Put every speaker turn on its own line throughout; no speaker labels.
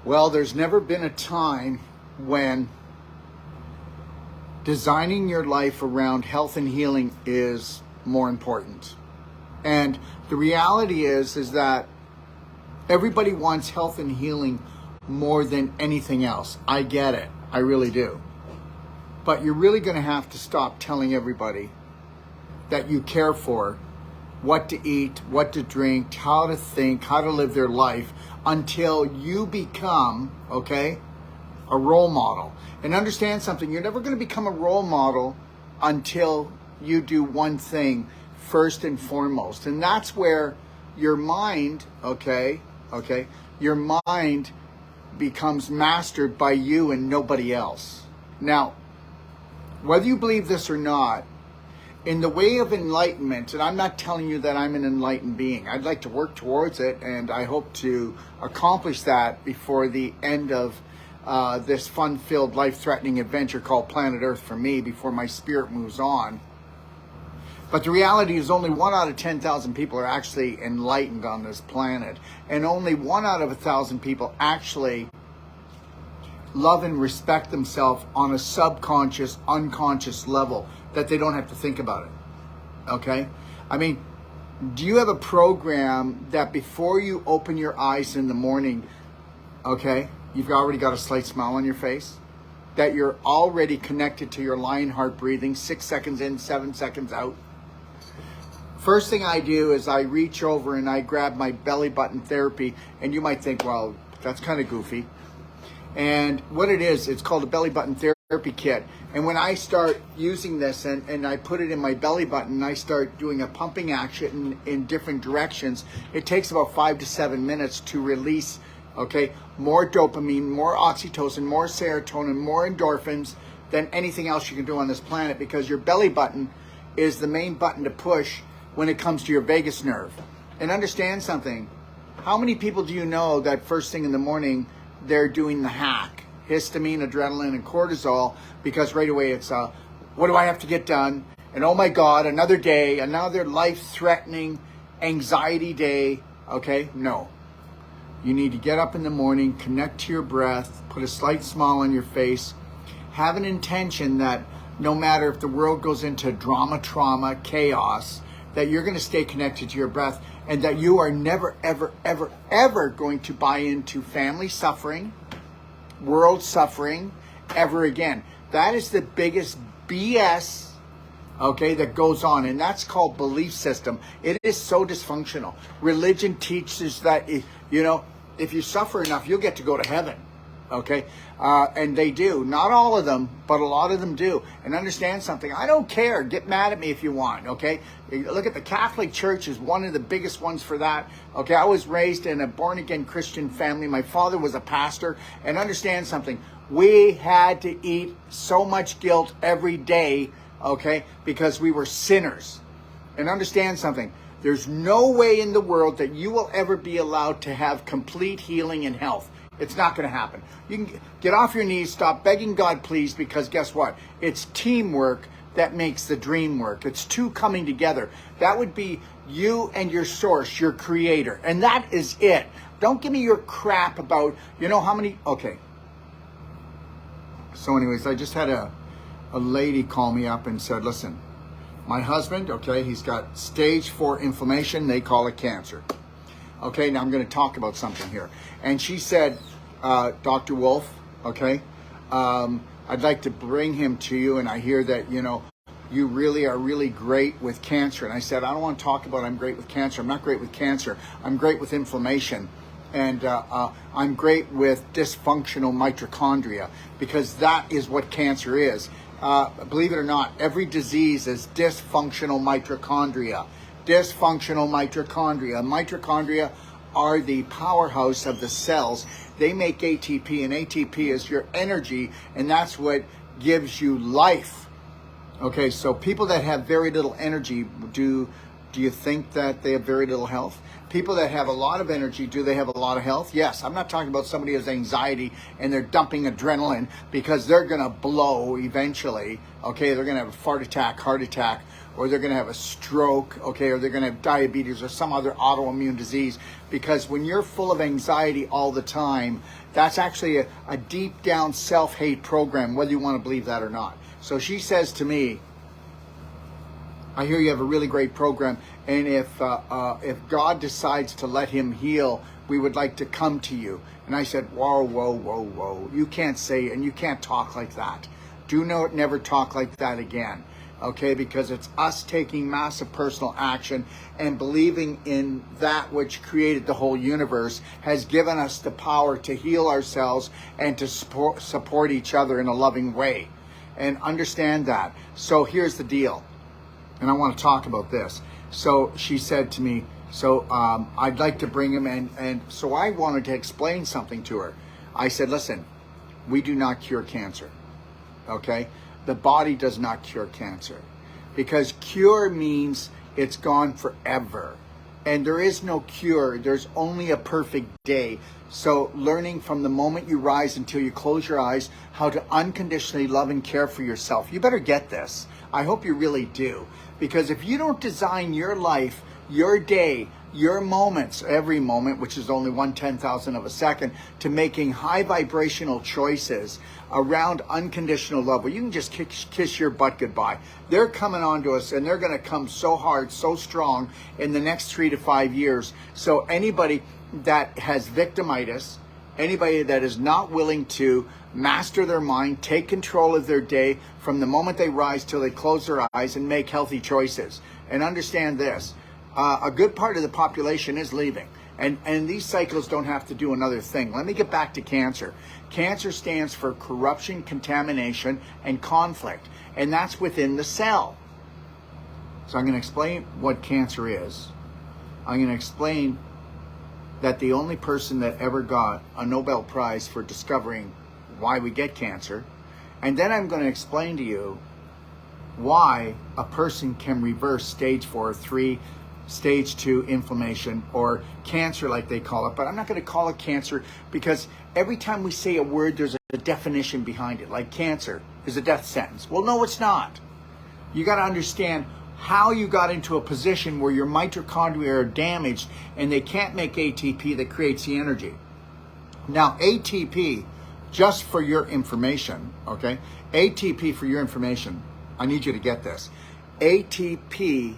Well, there's never been a time when designing your life around health and healing is more important. And the reality is that everybody wants health and healing more than anything else. I get it. I really do. But you're really going to have to stop telling everybody that you care for what to eat, what to drink, how to think, how to live their life until you become, okay, a role model. And understand something, you're never going to become a role model until you do one thing first and foremost. And that's where your mind, your mind becomes mastered by you and nobody else. Now, whether you believe this or not, in the way of enlightenment, and I'm not telling you that I'm an enlightened being. I'd like to work towards it, and I hope to accomplish that before the end of this fun-filled, life-threatening adventure called Planet Earth for me, before my spirit moves on. But the reality is only 1 out of 10,000 people are actually enlightened on this planet, and only 1 out of 1,000 people actually love and respect themselves on a subconscious, unconscious level that they don't have to think about it, okay? I mean, do you have a program that before you open your eyes in the morning, okay, you've already got a slight smile on your face? That you're already connected to your lion heart breathing, 6 seconds in, 7 seconds out? First thing I do is I reach over and I grab my belly button therapy, and you might think, well, that's kind of goofy. And what it is, it's called a belly button therapy kit. And when I start using this and I put it in my belly button and I start doing a pumping action in different directions, it takes about 5 to 7 minutes to release, okay, more dopamine, more oxytocin, more serotonin, more endorphins than anything else you can do on this planet, because your belly button is the main button to push when it comes to your vagus nerve. And understand something. How many people do you know that first thing in the morning they're doing the hack, histamine, adrenaline, and cortisol, because right away it's what do I have to get done? And oh my God, another day, another life-threatening anxiety day. Okay, no. You need to get up in the morning, connect to your breath, put a slight smile on your face, have an intention that no matter if the world goes into drama, trauma, chaos, that you're going to stay connected to your breath, and that you are never, ever, ever, ever going to buy into family suffering, world suffering, ever again. That is the biggest BS, okay, that goes on, and that's called belief system. It is so dysfunctional. Religion teaches that, you know, if you suffer enough, you'll get to go to heaven. Okay, and they do. Not all of them, but a lot of them do. And understand something. I don't care. Get mad at me if you want. Okay, look at the Catholic Church is one of the biggest ones for that. Okay, I was raised in a born-again Christian family. My father was a pastor. And understand something. We had to eat so much guilt every day. Okay, because we were sinners. And understand something. There's no way in the world that you will ever be allowed to have complete healing and health. It's not going to happen. You can get off your knees, stop begging God, please, because guess what? It's teamwork that makes the dream work. It's two coming together. That would be you and your source, your creator. And that is it. Don't give me your crap about, you know how many... Okay. So anyways, I just had a lady call me up and said, listen, my husband, okay, he's got stage 4 inflammation. They call it cancer. Okay, now I'm going to talk about something here. And she said, Dr. Wolf, okay, I'd like to bring him to you, and I hear that, you know, you really are really great with cancer. And I said, I don't want to talk about I'm great with cancer. I'm not great with cancer. I'm great with inflammation. And I'm great with dysfunctional mitochondria, because that is what cancer is. Believe it or not, every disease is dysfunctional mitochondria. Dysfunctional mitochondria. Mitochondria are the powerhouse of the cells. They make ATP, and ATP is your energy, and that's what gives you life. Okay, so people that have very little energy, do you think that they have very little health? People that have a lot of energy, do they have a lot of health? Yes. I'm not talking about somebody who has anxiety and they're dumping adrenaline because they're going to blow eventually. Okay, they're going to have a heart attack, or they're going to have a stroke, okay, or they're going to have diabetes or some other autoimmune disease. Because when you're full of anxiety all the time, that's actually a deep down self-hate program, whether you want to believe that or not. So she says to me, I hear you have a really great program, and if God decides to let him heal, we would like to come to you. And I said, whoa, whoa, whoa, whoa. You can't say, and you can't talk like that. Do not never talk like that again, okay? Because it's us taking massive personal action and believing in that which created the whole universe has given us the power to heal ourselves and to support each other in a loving way. And understand that. So here's the deal. And I want to talk about this. So she said to me, I'd like to bring him in. And so I wanted to explain something to her. I said, listen, we do not cure cancer, okay? The body does not cure cancer, because cure means it's gone forever. And there is no cure. There's only a perfect day. So learning from the moment you rise until you close your eyes, how to unconditionally love and care for yourself. You better get this. I hope you really do. Because if you don't design your life, your day, your moments, every moment, which is only 1/10,000 of a second, to making high vibrational choices around unconditional love, where you can just kiss your butt goodbye. They're coming on to us, and they're going to come so hard, so strong in the next 3 to 5 years. So anybody that has victimitis, anybody that is not willing to master their mind, take control of their day from the moment they rise till they close their eyes, and make healthy choices. And understand this, a good part of the population is leaving. And these cycles don't have to do another thing. Let me get back to cancer. Cancer stands for corruption, contamination, and conflict. And that's within the cell. So I'm going to explain what cancer is. I'm going to explain that the only person that ever got a Nobel Prize for discovering why we get cancer. And then I'm going to explain to you why a person can reverse stage 4, 3, stage 2 inflammation, or cancer like they call it. But I'm not going to call it cancer, because every time we say a word, there's a definition behind it. Like cancer is a death sentence. Well, no, it's not. You got to understand how you got into a position where your mitochondria are damaged and they can't make ATP that creates the energy. Now, ATP, just for your information, okay? ATP, for your information, I need you to get this. ATP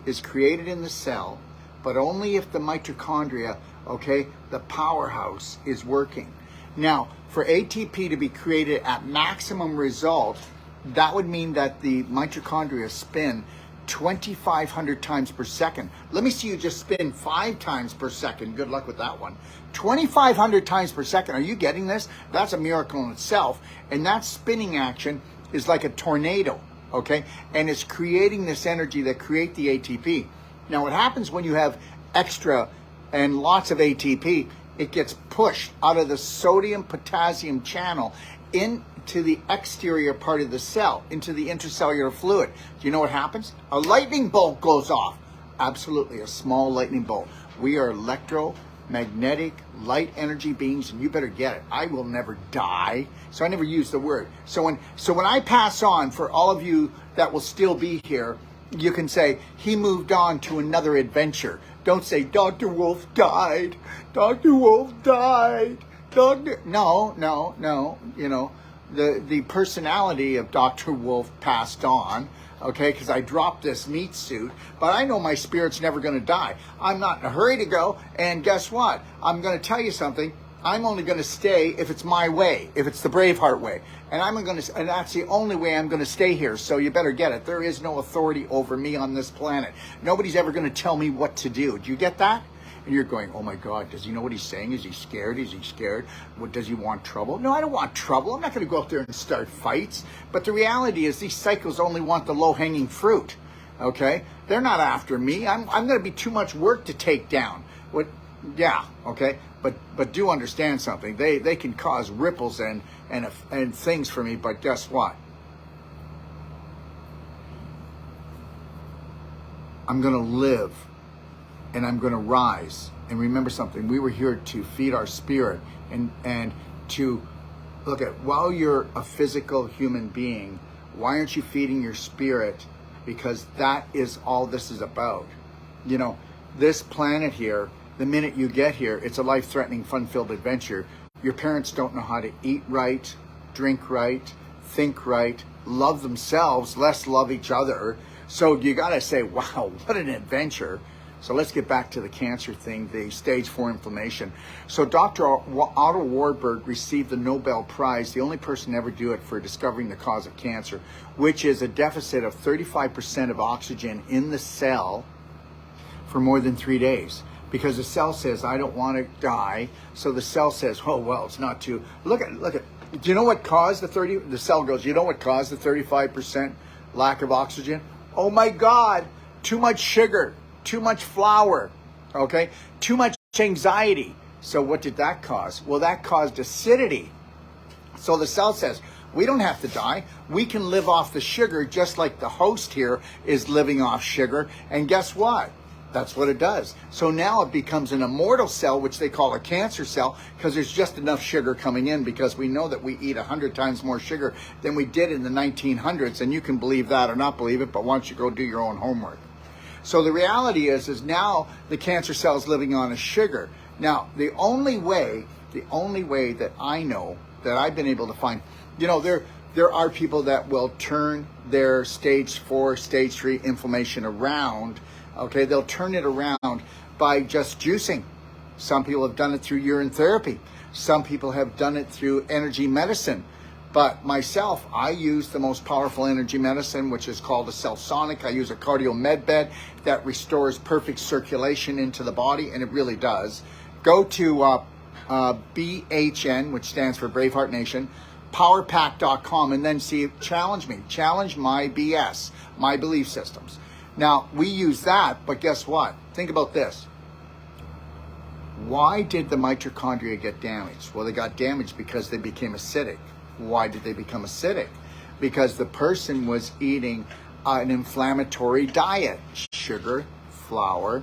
is created in the cell, but only if the mitochondria, okay, the powerhouse, is working. Now, for ATP to be created at maximum result, that would mean that the mitochondria spin 2,500 times per second. Let me see you just spin 5 times per second. Good luck with that one. 2,500 times per second. Are you getting this? That's a miracle in itself. And that spinning action is like a tornado, okay? And it's creating this energy that create the ATP. Now, what happens when you have extra and lots of ATP, it gets pushed out of the sodium-potassium channel into the exterior part of the cell, into the intracellular fluid. Do you know what happens? A lightning bolt goes off. Absolutely, a small lightning bolt. We are electromagnetic light energy beings, and you better get it. I will never die, so I never use the word. So when I pass on, for all of you that will still be here, you can say, he moved on to another adventure. Don't say, Dr. Wolf died. Dr. Wolf died. No. You know, the personality of Dr. Wolf passed on, okay, because I dropped this meat suit, but I know my spirit's never going to die. I'm not in a hurry to go, and guess what? I'm going to tell you something. I'm only going to stay if it's my way, if it's the BraveHeart way. And that's the only way I'm going to stay here, so you better get it. There is no authority over me on this planet. Nobody's ever going to tell me what to do. Do you get that? And you're going, oh my God, does he know what he's saying? Is he scared? Is he scared? What, does he want trouble? No, I don't want trouble. I'm not going to go out there and start fights. But the reality is these cycles only want the low-hanging fruit, okay? They're not after me. I'm going to be too much work to take down. Yeah, okay? But do understand something. They can cause ripples and things for me, but guess what? I'm going to live. And I'm going to rise. And remember something, we were here to feed our spirit and to look at, while you're a physical human being, why aren't you feeding your spirit because that is all this is about. You know, this planet here, the minute you get here, it's a life-threatening, fun-filled adventure. Your parents don't know how to eat right, drink right, think right, love themselves, less love each other. So you got to say, wow, what an adventure. So let's get back to the cancer thing, the stage 4 inflammation. So Dr. Otto Warburg received the Nobel Prize, the only person to ever do it, for discovering the cause of cancer, which is a deficit of 35% of oxygen in the cell for more than 3 days. Because the cell says, I don't want to die. So the cell says, oh, well, it's not too, look at, do you know what caused the cell goes, you know what caused the 35% lack of oxygen? Oh my God, too much sugar. Too much flour, okay? Too much anxiety. So what did that cause? Well, that caused acidity. So the cell says, we don't have to die. We can live off the sugar just like the host here is living off sugar. And guess what? That's what it does. So now it becomes an immortal cell, which they call a cancer cell, because there's just enough sugar coming in, because we know that we eat 100 times more sugar than we did in the 1900s. And you can believe that or not believe it, but why don't you go do your own homework? So the reality is now the cancer cell is living on a sugar. Now, the only way that I know, that I've been able to find, you know, there are people that will turn their stage 4, stage 3 inflammation around. Okay, they'll turn it around by just juicing. Some people have done it through urine therapy. Some people have done it through energy medicine. But myself, I use the most powerful energy medicine, which is called a Cellsonic. I use a cardio med bed that restores perfect circulation into the body, and it really does. Go to BHN, which stands for BraveHeart Nation, powerpack.com, and then see, challenge me. Challenge my BS, my belief systems. Now, we use that, but guess what? Think about this. Why did the mitochondria get damaged? Well, they got damaged because they became acidic. Why did they become acidic? Because the person was eating an inflammatory diet. Sugar, flour,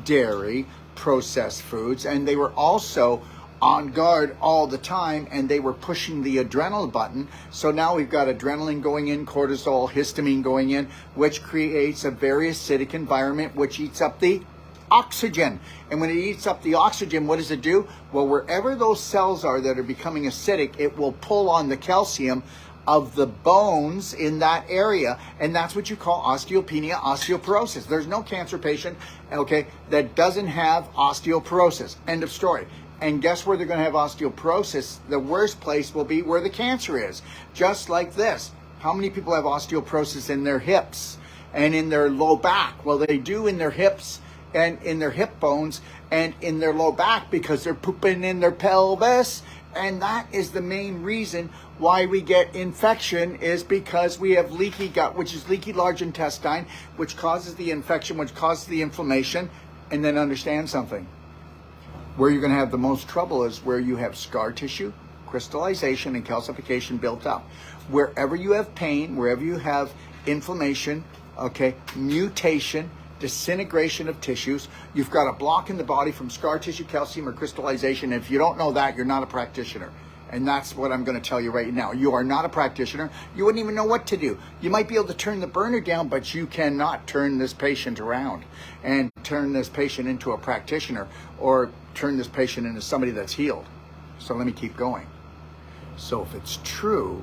dairy, processed foods, and they were also on guard all the time, and they were pushing the adrenal button. So now we've got adrenaline going in, cortisol, histamine going in, which creates a very acidic environment, which eats up the oxygen. And when it eats up the oxygen, what does it do? Well, wherever those cells are that are becoming acidic, it will pull on the calcium of the bones in that area, and that's what you call osteopenia, osteoporosis. There's no cancer patient, okay, that doesn't have osteoporosis. End of story. And guess where they're going to have osteoporosis? The worst place will be where the cancer is. Just like this. How many people have osteoporosis in their hips and in their low back? Well, they do in their hips and in their hip bones and in their low back, because they're pooping in their pelvis. And that is the main reason why we get infection, is because we have leaky gut, which is leaky large intestine, which causes the infection, which causes the inflammation. And then understand something. Where you're going to have the most trouble is where you have scar tissue, crystallization, and calcification built up. Wherever you have pain, wherever you have inflammation, okay, mutation, disintegration of tissues, you've got a block in the body from scar tissue, calcium, or crystallization. If you don't know that, you're not a practitioner. And that's what I'm going to tell you right now. You are not a practitioner. You wouldn't even know what to do. You might be able to turn the burner down, but you cannot turn this patient around and turn this patient into a practitioner, or turn this patient into somebody that's healed. So let me keep going. So if it's true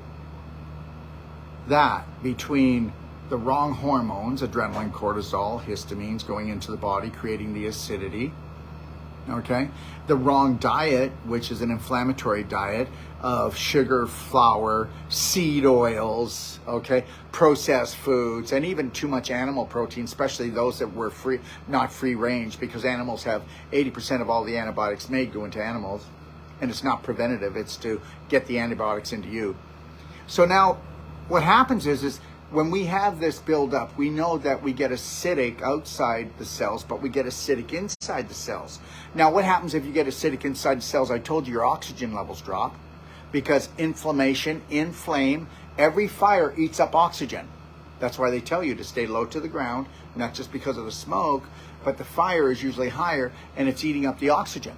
that between the wrong hormones, adrenaline, cortisol, histamines going into the body, creating the acidity, okay? The wrong diet, which is an inflammatory diet of sugar, flour, seed oils, okay? Processed foods, and even too much animal protein, especially those that were free, not free range, because animals have 80% of all the antibiotics made go into animals, and it's not preventative, it's to get the antibiotics into you. So now what happens is when we have this buildup, we know that we get acidic outside the cells, but we get acidic inside the cells. Now, what happens if you get acidic inside the cells? I told you your oxygen levels drop, because inflammation, inflame, every fire eats up oxygen. That's why they tell you to stay low to the ground, not just because of the smoke, but the fire is usually higher and it's eating up the oxygen.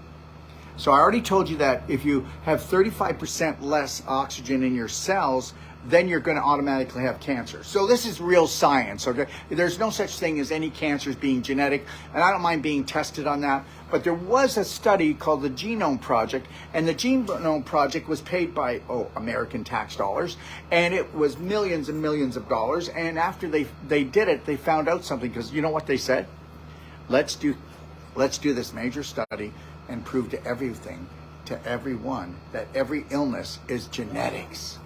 So I already told you that if you have 35% less oxygen in your cells, then you're going to automatically have cancer. So this is real science, okay? There's no such thing as any cancers being genetic, and I don't mind being tested on that. But there was a study called the Genome Project, and the Genome Project was paid by, American tax dollars, and it was millions and millions of dollars. And after they did it, they found out something, because you know what they said? Let's do this major study and prove to everyone that every illness is genetics.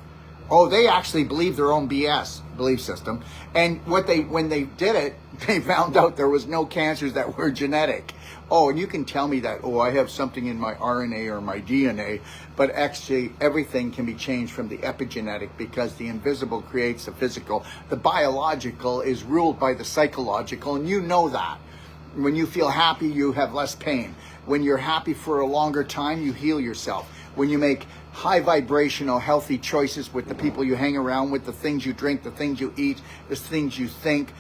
Oh, they actually believe their own BS belief system. And when they did it, they found out there was no cancers that were genetic. Oh, and you can tell me that, I have something in my RNA or my DNA, but actually everything can be changed from the epigenetic, because the invisible creates the physical. The biological is ruled by the psychological, and you know that. When you feel happy, you have less pain. When you're happy for a longer time, you heal yourself. When you make high vibrational, healthy choices with the people you hang around with, the things you drink, the things you eat, the things you think,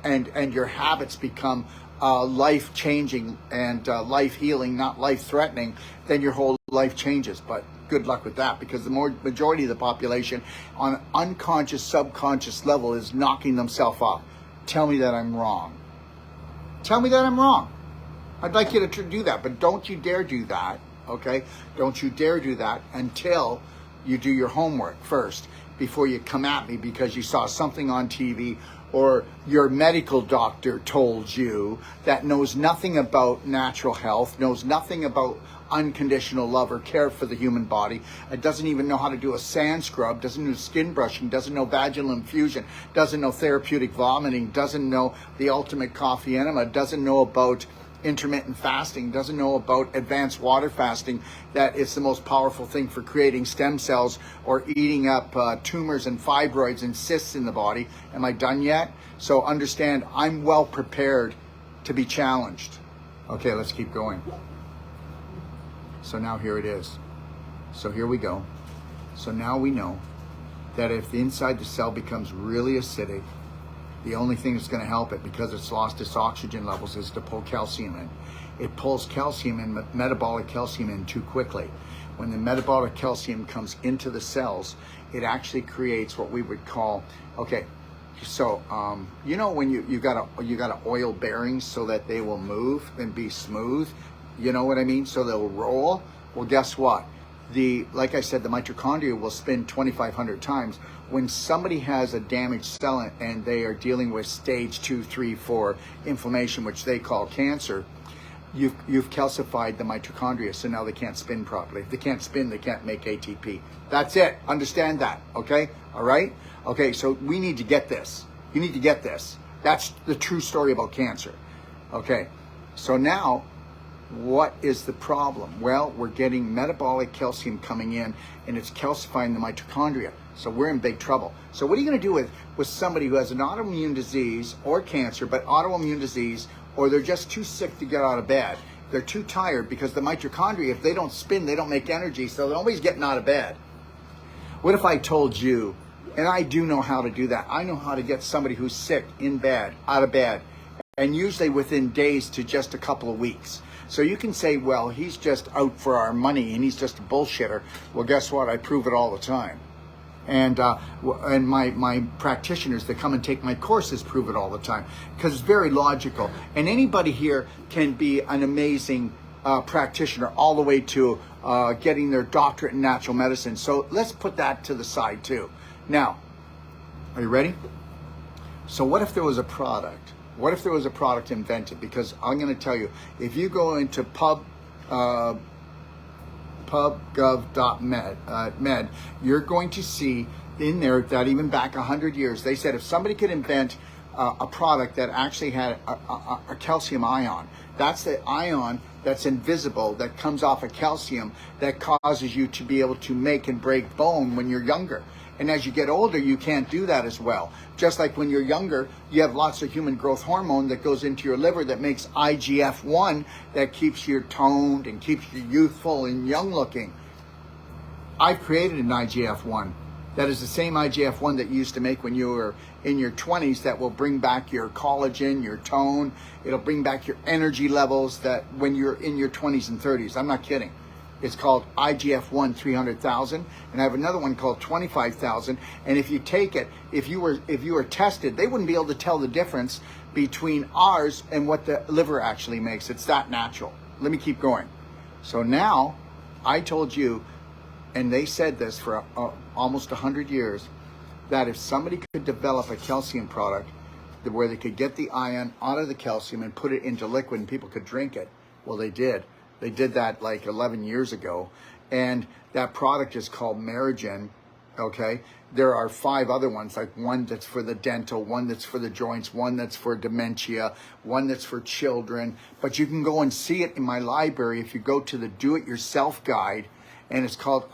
and your habits become life-changing and life-healing, not life-threatening, then your whole life changes. But good luck with that, because the majority of the population on an unconscious, subconscious level is knocking themselves up. Tell me that I'm wrong. Tell me that I'm wrong. I'd like you to do that, but don't you dare do that, okay? Don't you dare do that until you do your homework first, before you come at me because you saw something on TV or your medical doctor told you, that knows nothing about natural health, knows nothing about unconditional love or care for the human body. It doesn't even know how to do a sand scrub, doesn't know skin brushing, doesn't know vaginal infusion, doesn't know therapeutic vomiting, doesn't know the ultimate coffee enema, doesn't know about intermittent fasting, doesn't know about advanced water fasting, that it's the most powerful thing for creating stem cells or eating up tumors and fibroids and cysts in the body. Am I done yet? So understand, I'm well prepared to be challenged. Okay, let's keep going. So now here it is. So here we go. So now we know that if the inside the cell becomes really acidic, the only thing that's going to help it, because it's lost its oxygen levels, is to pull calcium in. It pulls calcium in, metabolic calcium in, too quickly. When the metabolic calcium comes into the cells, it actually creates what we would call, so you know when you gotta oil bearings so that they will move and be smooth, you know what I mean? So they'll roll. Well, guess what? Like I said, the mitochondria will spin 2,500 times. When somebody has a damaged cell and they are dealing with stage 2, 3, 4 inflammation, which they call cancer, you've calcified the mitochondria, so now they can't spin properly. If they can't spin, they can't make ATP. That's it. Understand that, okay? All right? Okay, so we need to get this. You need to get this. That's the true story about cancer. Okay, so now, what is the problem? Well, we're getting metabolic calcium coming in, and it's calcifying the mitochondria. So we're in big trouble. So what are you going to do with somebody who has an autoimmune disease or cancer, but autoimmune disease, or they're just too sick to get out of bed? They're too tired because the mitochondria, if they don't spin, they don't make energy, so nobody's getting out of bed. What if I told you, and I do know how to do that, I know how to get somebody who's sick in bed, out of bed, and usually within days to just a couple of weeks. So you can say, well, he's just out for our money and he's just a bullshitter. Well, guess what? I prove it all the time. And my practitioners that come and take my courses prove it all the time, because it's very logical. And anybody here can be an amazing practitioner, all the way to getting their doctorate in natural medicine. So let's put that to the side too. Now, are you ready? So what if there was a product? What if there was a product invented? Because I'm going to tell you, if you go into pubgov.med, you're going to see in there that even back 100 years, they said if somebody could invent a product that actually had a calcium ion, that's the ion that's invisible, that comes off of calcium, that causes you to be able to make and break bone when you're younger. And as you get older, you can't do that as well. Just like when you're younger, you have lots of human growth hormone that goes into your liver that makes IGF-1 that keeps you toned and keeps you youthful and young looking. I've created an IGF-1 that is the same IGF-1 that you used to make when you were in your 20s, that will bring back your collagen, your tone. It'll bring back your energy levels that when you're in your 20s and 30s. I'm not kidding. It's called IGF-1 300,000, and I have another one called 25,000. And if you take it, if you were tested, they wouldn't be able to tell the difference between ours and what the liver actually makes. It's that natural. Let me keep going. So now, I told you, and they said this for almost 100 years, that if somebody could develop a calcium product where they could get the ion out of the calcium and put it into liquid and people could drink it, well, they did. They did that like 11 years ago. And that product is called Merigen, okay? There are 5 other ones, like one that's for the dental, one that's for the joints, one that's for dementia, one that's for children. But you can go and see it in my library if you go to the Do-It-Yourself guide, and it's called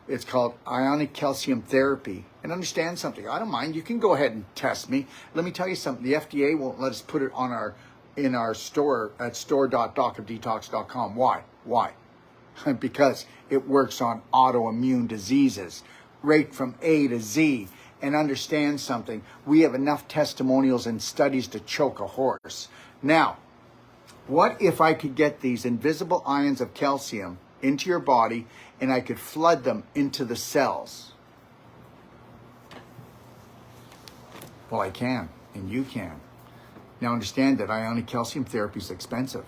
it's called ionic calcium therapy. And understand something, I don't mind, you can go ahead and test me. Let me tell you something, the FDA won't let us put it on in our store at store.docofdetox.com. Why? Because it works on autoimmune diseases, right from A to Z. And understand something, we have enough testimonials and studies to choke a horse. Now, what if I could get these invisible ions of calcium into your body and I could flood them into the cells? Well, I can, and you can. Now understand that ionic calcium therapy is expensive,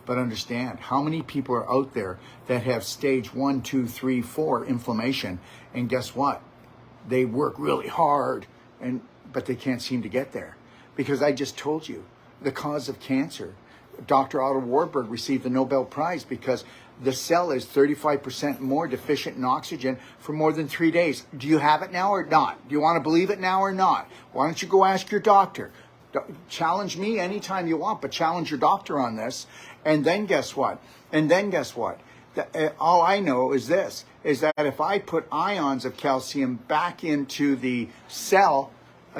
but understand how many people are out there that have stage 1, 2, 3, 4 inflammation, and guess what? They work really hard, but they can't seem to get there. Because I just told you, the cause of cancer, Dr. Otto Warburg received the Nobel Prize because the cell is 35% more deficient in oxygen for more than 3 days. Do you have it now or not? Do you want to believe it now or not? Why don't you go ask your doctor? Challenge me anytime you want, but challenge your doctor on this. And then guess what? All I know is this, is that if I put ions of calcium back into the cell,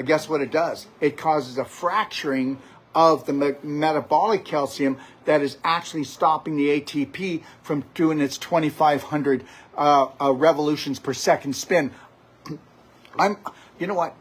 guess what it does? It causes a fracturing of the metabolic calcium that is actually stopping the ATP from doing its 2,500 revolutions per second spin. You know what?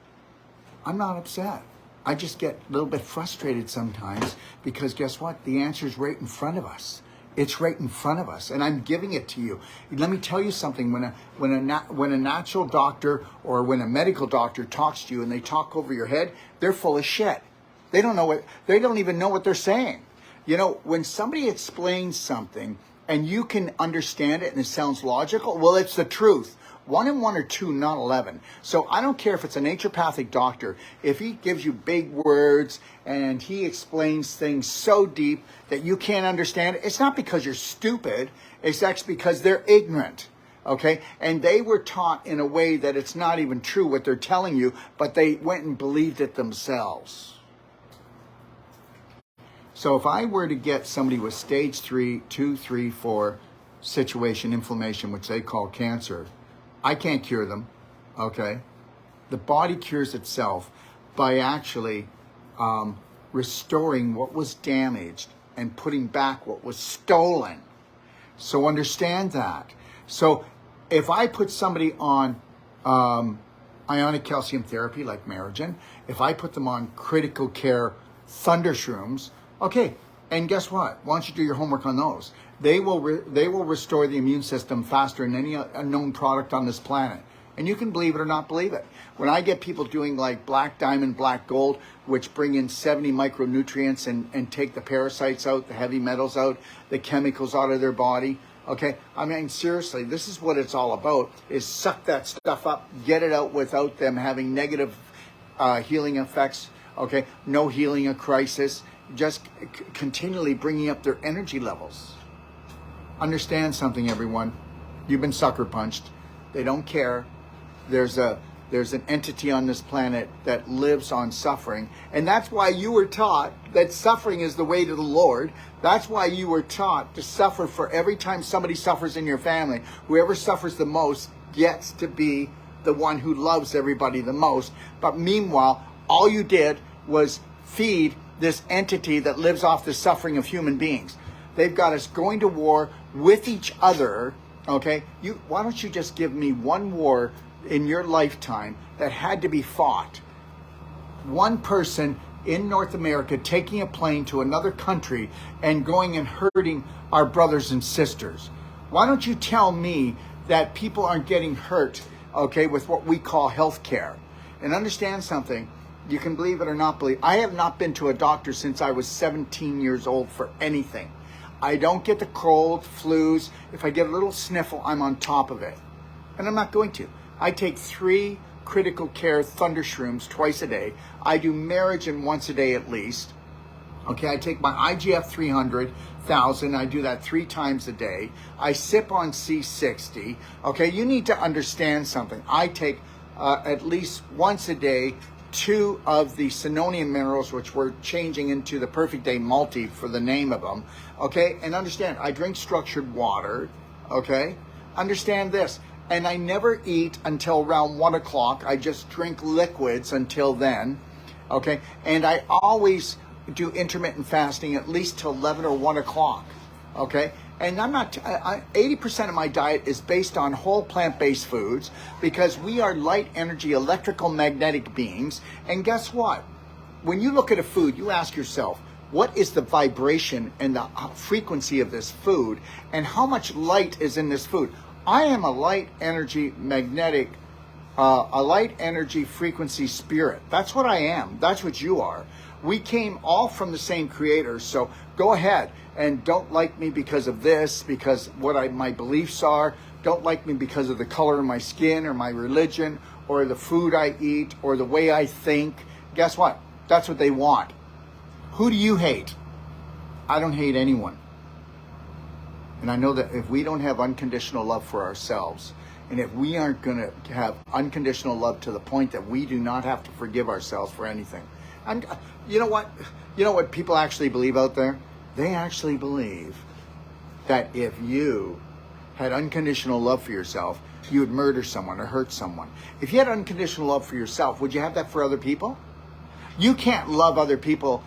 I'm not upset. I just get a little bit frustrated sometimes because guess what? The answer is right in front of us. It's right in front of us, and I'm giving it to you. Let me tell you something. When a natural doctor or when a medical doctor talks to you and they talk over your head, they're full of shit. They don't even know what they're saying. You know, when somebody explains something and you can understand it and it sounds logical, well, it's the truth. 1 and 1 are 2, not 11. So I don't care if it's a naturopathic doctor. If he gives you big words and he explains things so deep that you can't understand it, it's not because you're stupid. It's actually because they're ignorant. Okay? And they were taught in a way that it's not even true what they're telling you, but they went and believed it themselves. So if I were to get somebody with stage 3, 2, 3, 4 situation, inflammation, which they call cancer, I can't cure them, okay? The body cures itself by actually restoring what was damaged and putting back what was stolen. So understand that. So if I put somebody on ionic calcium therapy like Merigen, if I put them on critical care thunder shrooms, okay, and guess what? Why don't you do your homework on those? They will restore the immune system faster than any known product on this planet. And you can believe it or not believe it. When I get people doing like black diamond, black gold, which bring in 70 micronutrients and take the parasites out, the heavy metals out, the chemicals out of their body, okay? I mean, seriously, this is what it's all about, is suck that stuff up, get it out without them having negative healing effects, okay? No healing a crisis, just continually bringing up their energy levels. Understand something, everyone. You've been sucker punched. They don't care. There's an entity on this planet that lives on suffering. And that's why you were taught that suffering is the way to the Lord. That's why you were taught to suffer for every time somebody suffers in your family. Whoever suffers the most gets to be the one who loves everybody the most. But meanwhile, all you did was feed this entity that lives off the suffering of human beings. They've got us going to war with each other, okay? Why don't you just give me one war in your lifetime that had to be fought? One person in North America taking a plane to another country and going and hurting our brothers and sisters? Why don't you tell me that people aren't getting hurt, okay, with what we call health care? And understand something, you can believe it or not believe, I have not been to a doctor since I was 17 years old for anything. I don't get the cold, flus. If I get a little sniffle, I'm on top of it. And I'm not going to. I take 3 critical care thunder shrooms twice a day. I do Merigen once a day at least. Okay, I take my IGF 300,000. I do that 3 times a day. I sip on C60. Okay, you need to understand something. I take at least once a day 2 of the Sinonian minerals, which we're changing into the Perfect Day Multi for the name of them. Okay, and understand, I drink structured water. Okay, understand this. And I never eat until around 1 o'clock. I just drink liquids until then. Okay, and I always do intermittent fasting at least till 11 or 1 o'clock. Okay, and I'm not, 80% of my diet is based on whole plant-based foods because we are light energy, electrical magnetic beings. And guess what? When you look at a food, you ask yourself, what is the vibration and the frequency of this food and how much light is in this food? I am a light energy magnetic, a light energy frequency spirit. That's what I am. That's what you are. We came all from the same creator. So go ahead and don't like me because of this, because what my beliefs are. Don't like me because of the color of my skin or my religion or the food I eat or the way I think. Guess what? That's what they want. Who do you hate? I don't hate anyone. And I know that if we don't have unconditional love for ourselves, and if we aren't going to have unconditional love to the point that we do not have to forgive ourselves for anything. And you know what? You know what people actually believe out there? They actually believe that if you had unconditional love for yourself, you would murder someone or hurt someone. If you had unconditional love for yourself, would you have that for other people? You can't love other people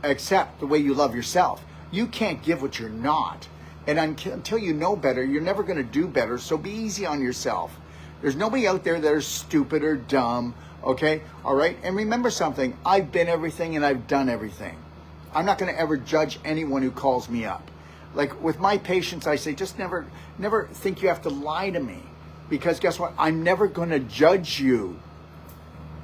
except the way you love yourself. You can't give what you're not. And until you know better, you're never going to do better. So be easy on yourself. There's nobody out there that is stupid or dumb. Okay? All right? And remember something. I've been everything and I've done everything. I'm not going to ever judge anyone who calls me up. Like with my patients, I say, just never think you have to lie to me. Because guess what? I'm never going to judge you.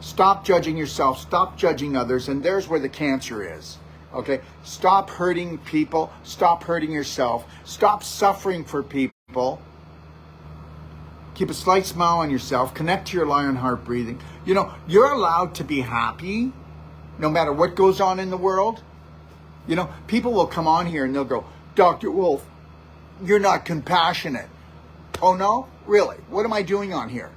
Stop judging yourself. Stop judging others. And there's where the cancer is. Okay, stop hurting people. Stop hurting yourself. Stop suffering for people. Keep a slight smile on yourself. Connect to your lion heart breathing. You know, you're allowed to be happy no matter what goes on in the world. You know, people will come on here and they'll go, Dr. Wolf, you're not compassionate. Oh no? Really? What am I doing on here?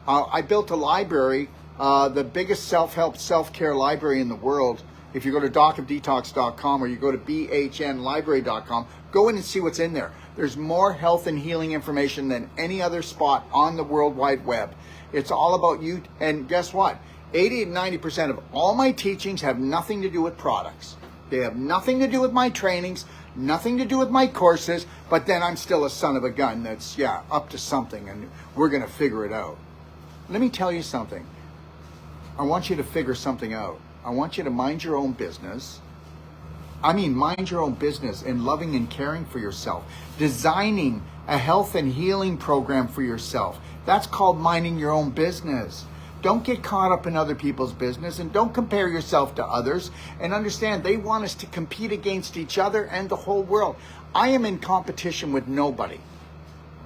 I built a library, the biggest self-help, self-care library in the world. If you go to docofdetox.com or you go to bhnlibrary.com, go in and see what's in there. There's more health and healing information than any other spot on the World Wide Web. It's all about you. And guess what? 80 and 90% of all my teachings have nothing to do with products. They have nothing to do with my trainings, nothing to do with my courses, but then I'm still a son of a gun that's, up to something, and we're going to figure it out. Let me tell you something. I want you to figure something out. I want you to mind your own business. I mean, mind your own business in loving and caring for yourself. Designing a health and healing program for yourself. That's called minding your own business. Don't get caught up in other people's business and don't compare yourself to others. And understand, they want us to compete against each other and the whole world. I am in competition with nobody.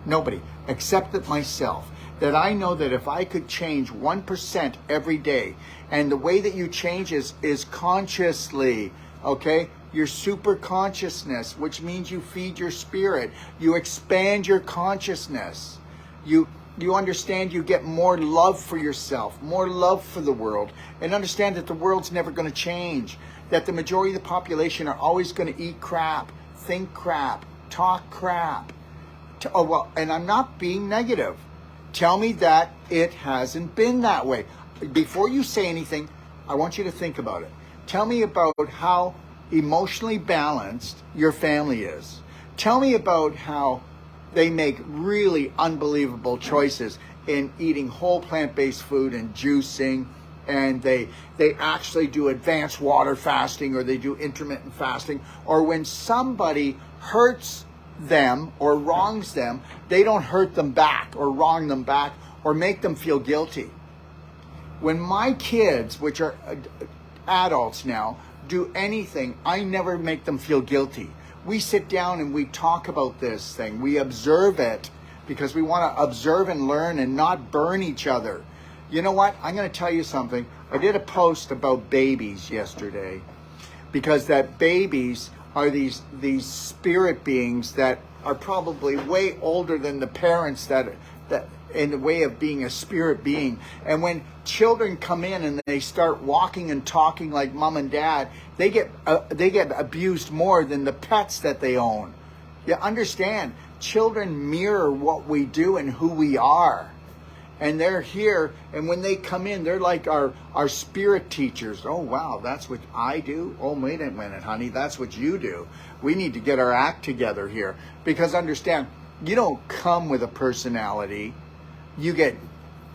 Nobody, except that myself. That I know that if I could change 1% every day, and the way that you change is consciously, okay? Your super consciousness, which means you feed your spirit. You expand your consciousness. You understand you get more love for yourself, more love for the world, and understand that the world's never going to change. That the majority of the population are always going to eat crap, think crap, talk crap. And I'm not being negative. Tell me that it hasn't been that way. Before you say anything, I want you to think about it. Tell me about how emotionally balanced your family is. Tell me about how they make really unbelievable choices in eating whole plant-based food and juicing and they actually do advanced water fasting, or they do intermittent fasting, or when somebody hurts them or wrongs them, they don't hurt them back or wrong them back or make them feel guilty. When my kids, which are adults now, do anything, I never make them feel guilty. We sit down and we talk about this thing. We observe it because we want to observe and learn and not burn each other. You know what? I'm going to tell you something. I did a post about babies yesterday, because that babies are these spirit beings that are probably way older than the parents that in the way of being a spirit being. And when children come in and they start walking and talking like mom and dad, they get abused more than the pets that they own. You understand? Children mirror what we do and who we are. And they're here, and when they come in, they're like our spirit teachers. Oh, wow, that's what I do? Oh, wait a minute, honey, that's what you do. We need to get our act together here. Because understand, you don't come with a personality. You get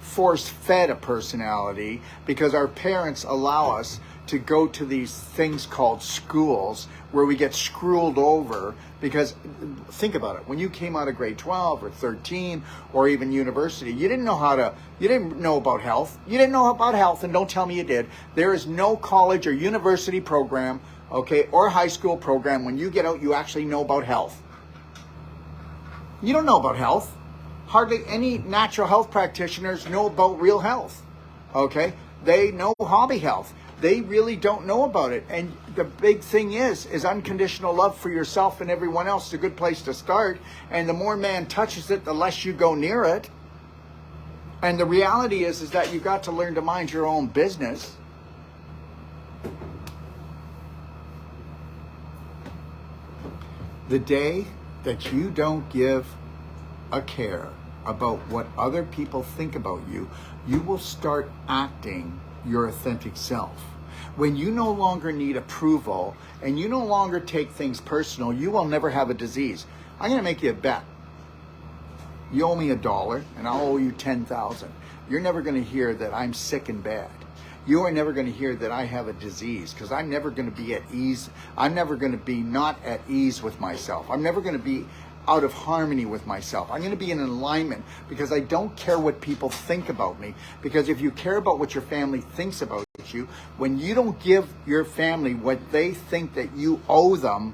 force-fed a personality, because our parents allow us to go to these things called schools where we get screwed over. Because think about it, when you came out of grade 12 or 13 or even university, you didn't know about health. You didn't know about health, and don't tell me you did. There is no college or university program, okay, or high school program when you get out you actually know about health. You don't know about health. Hardly any natural health practitioners know about real health, okay? They know hobby health. They really don't know about it. And the big thing is unconditional love for yourself and everyone else is a good place to start. And the more man touches it, the less you go near it. And the reality is that you've got to learn to mind your own business. The day that you don't give a care about what other people think about you, you will start acting your authentic self. When you no longer need approval and you no longer take things personal, you will never have a disease. I'm going to make you a bet. You owe me $1 and I'll owe you 10,000. You're never going to hear that I'm sick and bad. You are never going to hear that I have a disease, because I'm never going to be at ease. I'm never going to be not at ease with myself. I'm never going to be out of harmony with myself. I'm going to be in alignment, because I don't care what people think about me. Because if you care about what your family thinks about you, when you don't give your family what they think that you owe them,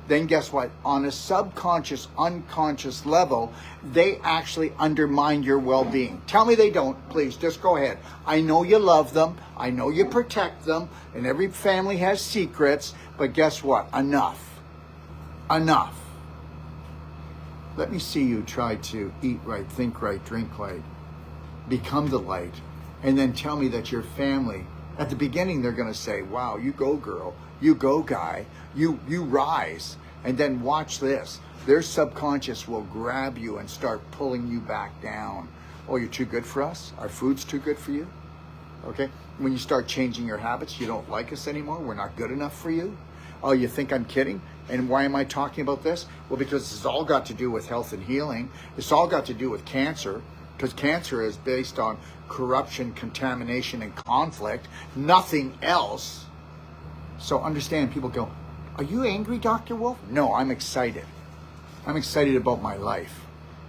then guess what? On a subconscious, unconscious level, they actually undermine your well-being. Tell me they don't, please, just go ahead. I know you love them. I know you protect them. And every family has secrets. But guess what? Enough. Enough. Let me see you try to eat right, think right, drink right, become the light, and then tell me that your family, at the beginning, they're going to say, wow, you go girl, you go guy, you rise. And then watch this. Their subconscious will grab you and start pulling you back down. Oh, you're too good for us? Our food's too good for you? Okay? When you start changing your habits, you don't like us anymore? We're not good enough for you? Oh, you think I'm kidding? And why am I talking about this? Well, because this has all got to do with health and healing. It's all got to do with cancer, because cancer is based on corruption, contamination, and conflict, nothing else. So understand, people go, are you angry, Dr. Wolf? No, I'm excited. I'm excited about my life.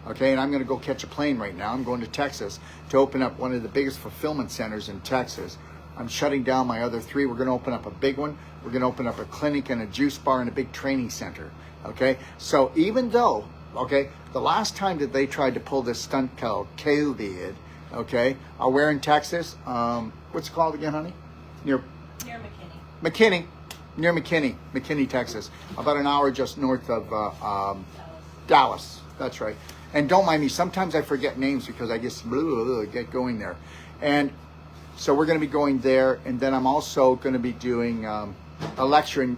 Okay, and I'm going to go catch a plane right now. I'm going to Texas to open up one of the biggest fulfillment centers in Texas. I'm shutting down my other 3. We're going to open up a big one. We're going to open up a clinic and a juice bar and a big training center. Okay, so even though, okay, the last time that they tried to pull this stunt called COVID, okay, where in Texas? What's it called again, honey? Near McKinney. Near McKinney, Texas. About an hour just north of Dallas. That's right. And don't mind me, sometimes I forget names because I just get going there. And so we're going to be going there, and then I'm also going to be doing a lecture in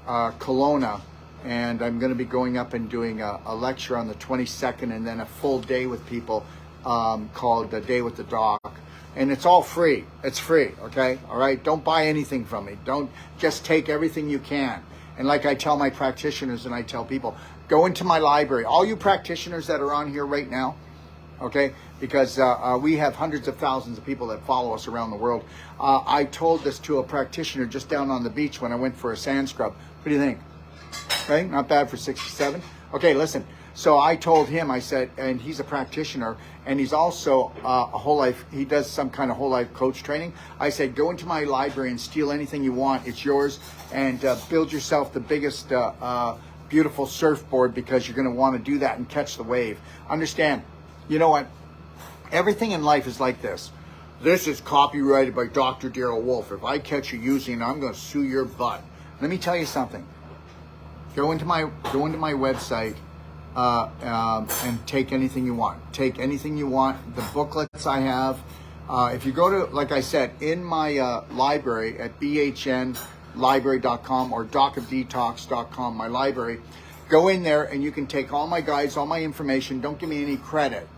Kelowna, and I'm going to be going up and doing a lecture on the 22nd, and then a full day with people called The Day with the Doc. And it's all free. It's free, okay? All right? Don't buy anything from me. Don't just take everything you can. And like I tell my practitioners and I tell people, go into my library. All you practitioners that are on here right now, okay? because we have hundreds of thousands of people that follow us around the world. I told this to a practitioner just down on the beach when I went for a sand scrub. What do you think? Okay, not bad for 67. Okay, listen. So I told him, I said, and he's a practitioner, and he's also a whole life, he does some kind of whole life coach training. I said, go into my library and steal anything you want. It's yours, and build yourself the biggest, beautiful surfboard, because you're going to want to do that and catch the wave. Understand, you know what? Everything in life is like this. This is copyrighted by Dr. Daryl Wolf. If I catch you using it, I'm going to sue your butt. Let me tell you something. Go into my website. And take anything you want. Take anything you want. The booklets I have. If you go to, like I said, in my library at bhnlibrary.com or docofdetox.com, my library, go in there and you can take all my guides, all my information. Don't give me any credit.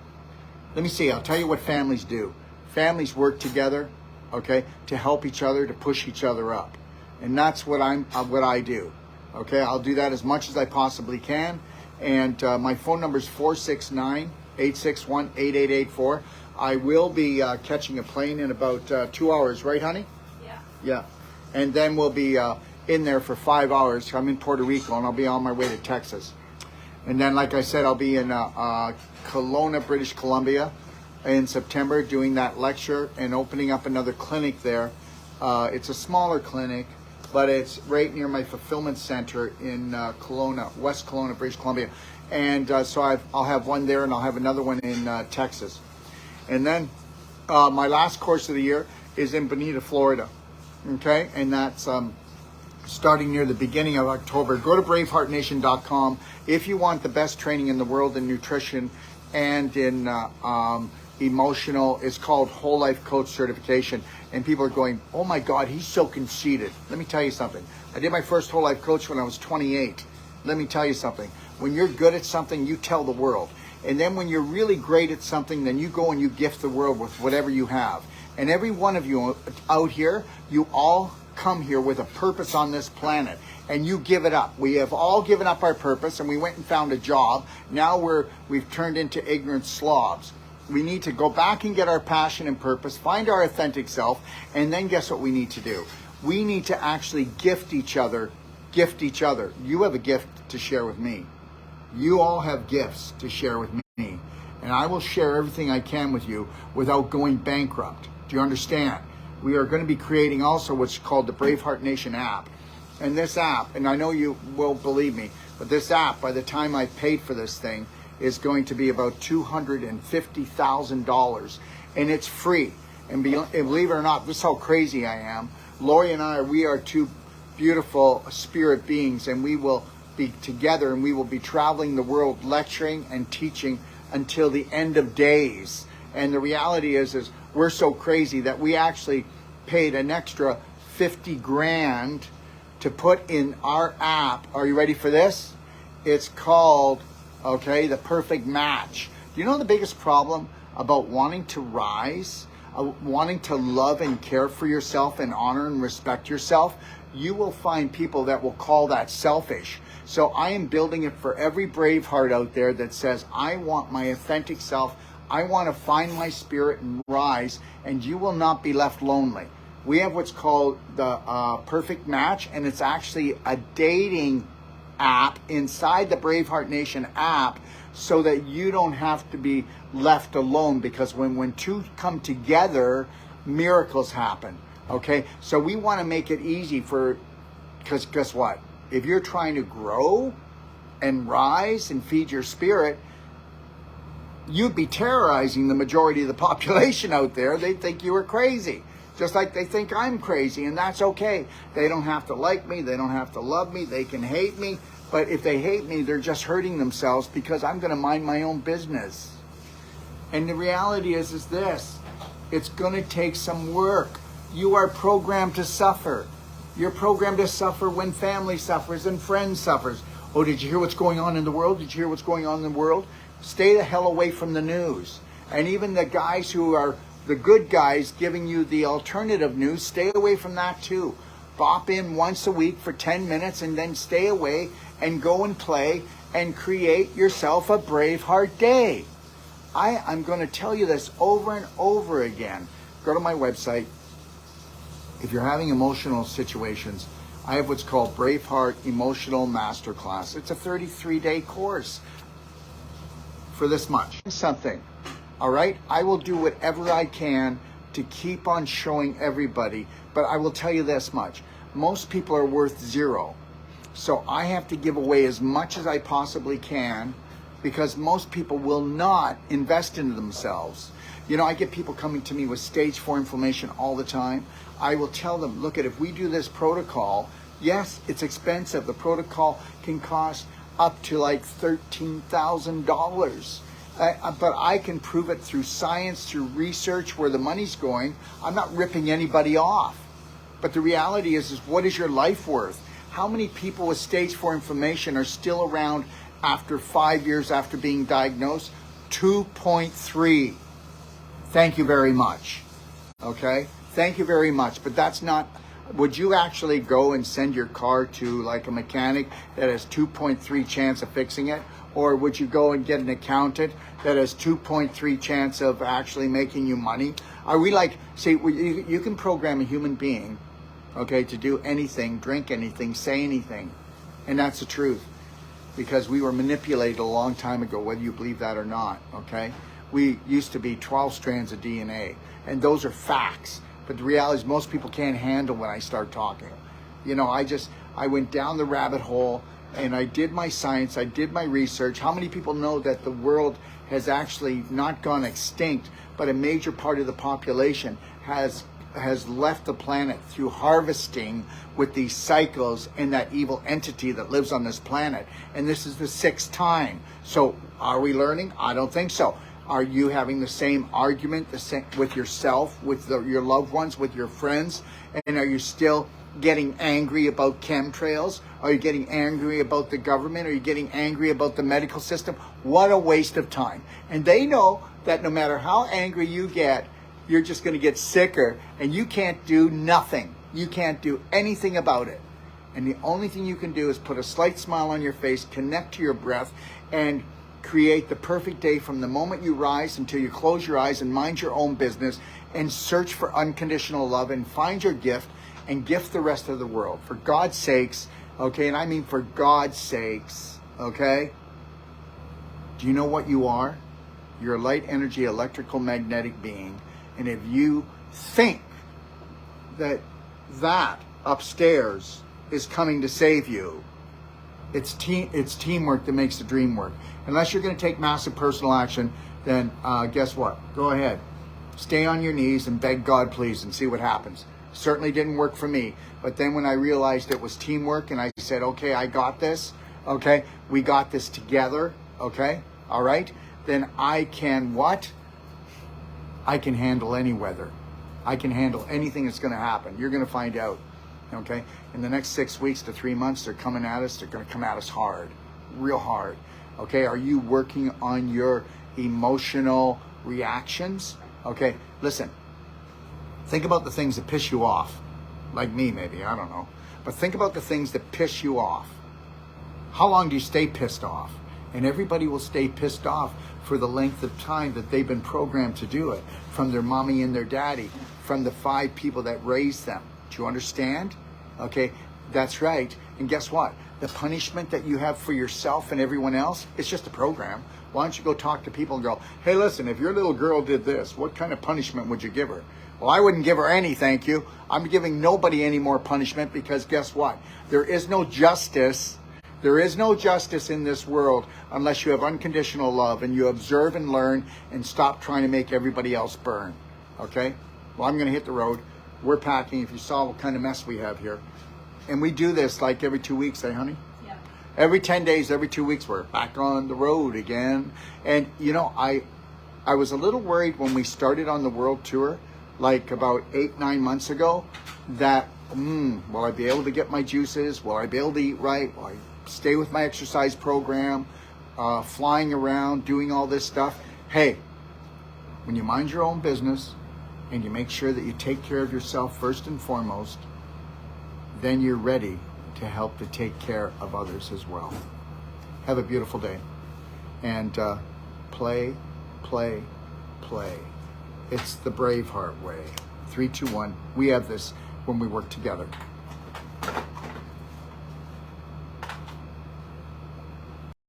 Let me see. I'll tell you what families do. Families work together, okay, to help each other, to push each other up, and that's what I do. Okay, I'll do that as much as I possibly can. And my phone number is 469-861-8884. I will be catching a plane in about 2 hours, right, honey?
Yeah.
Yeah. And then we'll be in there for 5 hours. I'm in Puerto Rico, and I'll be on my way to Texas. And then, like I said, I'll be in Kelowna, British Columbia in September doing that lecture and opening up another clinic there. It's a smaller clinic, but it's right near my fulfillment center in Kelowna, West Kelowna, British Columbia. And so I'll have one there, and I'll have another one in Texas. And then my last course of the year is in Bonita, Florida. Okay, and that's starting near the beginning of October. Go to BraveHeartNation.com if you want the best training in the world in nutrition and in emotional. It's called Whole Life Coach Certification. And people are going, oh my God, he's so conceited. Let me tell you something. I did my first Whole Life Coach when I was 28. Let me tell you something. When you're good at something, you tell the world. And then when you're really great at something, then you go and you gift the world with whatever you have. And every one of you out here, you all come here with a purpose on this planet, and you give it up. We have all given up our purpose, and we went and found a job. Now we've turned into ignorant slobs. We need to go back and get our passion and purpose, find our authentic self, and then guess what we need to do? We need to actually gift each other. You have a gift to share with me. You all have gifts to share with me, and I will share everything I can with you without going bankrupt. Do you understand? We are going to be creating also what's called the BraveHeart Nation app. And this app, and I know you will believe me, but this app, by the time I paid for this thing, is going to be about $250,000, and it's free. And believe it or not, this is how crazy I am. Lori and I, we are two beautiful spirit beings, and we will be together, and we will be traveling the world lecturing and teaching until the end of days. And the reality is we're so crazy that we actually paid an extra 50 grand to put in our app. Are you ready for this? It's called, okay, the Perfect Match. Do you know the biggest problem about wanting to rise, wanting to love and care for yourself and honor and respect yourself? You will find people that will call that selfish. So I am building it for every brave heart out there that says, I want my authentic self. I want to find my spirit and rise, and you will not be left lonely. We have what's called the Perfect Match, and it's actually a dating app inside the BraveHeart Nation app, so that you don't have to be left alone, because when two come together, miracles happen. Okay, so we want to make it easy because guess what? If you're trying to grow and rise and feed your spirit, you'd be terrorizing the majority of the population out there. They think you are crazy, just like they think I'm crazy, and that's okay. They don't have to like me. They don't have to love me. They can hate me, but if they hate me, they're just hurting themselves, because I'm going to mind my own business. And the reality is this. It's going to take some work. You are programmed to suffer. You're programmed to suffer when family suffers and friends suffers. Oh, did you hear what's going on in the world? Did you hear what's going on in the world? Stay the hell away from the news. And even the guys who are the good guys giving you the alternative news, stay away from that too. Bop in once a week for 10 minutes and then stay away and go and play and create yourself a BraveHeart day. I'm going to tell you this over and over again. Go to my website. If you're having emotional situations, I have what's called BraveHeart Emotional Masterclass. It's a 33-day course for this much. Something, all right? I will do whatever I can to keep on showing everybody, but I will tell you this much. Most people are worth zero. So I have to give away as much as I possibly can because most people will not invest into themselves. You know, I get people coming to me with stage 4 inflammation all the time. I will tell them, look, if we do this protocol, yes, it's expensive. The protocol can cost up to like $13,000. But I can prove it through science, through research, where the money's going. I'm not ripping anybody off. But the reality is what is your life worth? How many people with stage 4 inflammation are still around after 5 years after being diagnosed? 2.3. Thank you very much. Okay? Thank you very much. But that's not, would you actually go and send your car to like a mechanic that has 2.3 chance of fixing it? Or would you go and get an accountant that has 2.3 chance of actually making you money? Are we like, see, you can program a human being, okay, to do anything, drink anything, say anything. And that's the truth. Because we were manipulated a long time ago, whether you believe that or not, okay? We used to be 12 strands of DNA, and those are facts. But the reality is most people can't handle when I start talking. You know, I went down the rabbit hole, and I did my science, I did my research. How many people know that the world has actually not gone extinct, but a major part of the population has left the planet through harvesting with these cycles and that evil entity that lives on this planet? And this is the 6th time. So are we learning? I don't think so. Are you having the same argument with yourself, with your loved ones, with your friends? And are you still getting angry about chemtrails? Are you getting angry about the government? Are you getting angry about the medical system? What a waste of time. And they know that no matter how angry you get, you're just going to get sicker, and you can't do nothing. You can't do anything about it. And the only thing you can do is put a slight smile on your face, connect to your breath, and create the perfect day from the moment you rise until you close your eyes and mind your own business and search for unconditional love and find your gift and gift the rest of the world. For God's sakes, okay? And I mean for God's sakes, okay? Do you know what you are? You're a light energy, electrical, magnetic being. And if you think that upstairs is coming to save you, it's teamwork that makes the dream work. Unless you're going to take massive personal action, then guess what? Go ahead. Stay on your knees and beg God, please, and see what happens. Certainly didn't work for me. But then when I realized it was teamwork and I said, okay, I got this, okay, we got this together, okay, all right, then I can what? I can handle any weather. I can handle anything that's going to happen. You're going to find out, okay? In the next 6 weeks to 3 months, they're coming at us. They're going to come at us hard, real hard, okay? Are you working on your emotional reactions? Okay, listen. Think about the things that piss you off. Like me, maybe, I don't know. But think about the things that piss you off. How long do you stay pissed off? And everybody will stay pissed off for the length of time that they've been programmed to do it, from their mommy and their daddy, from the 5 people that raised them. Do you understand? Okay, that's right. And guess what? The punishment that you have for yourself and everyone else, it's just a program. Why don't you go talk to people and go, hey, listen, if your little girl did this, what kind of punishment would you give her? Well, I wouldn't give her any, thank you. I'm giving nobody any more punishment because guess what? There is no justice. There is no justice in this world unless you have unconditional love and you observe and learn and stop trying to make everybody else burn. Okay? Well, I'm going to hit the road. We're packing. If you saw what kind of mess we have here. And we do this like every 2 weeks, eh, honey? Yeah. Every 10 days, every 2 weeks, we're back on the road again. And, you know, I was a little worried when we started on the world tour, like about 8-9 months ago, that, will I be able to get my juices? Will I be able to eat right? Will I stay with my exercise program? Flying around, doing all this stuff? Hey, when you mind your own business and you make sure that you take care of yourself first and foremost, then you're ready to help to take care of others as well. Have a beautiful day. And play play, play. It's the BraveHeart way. 3, 2, 1. We have this when we work together.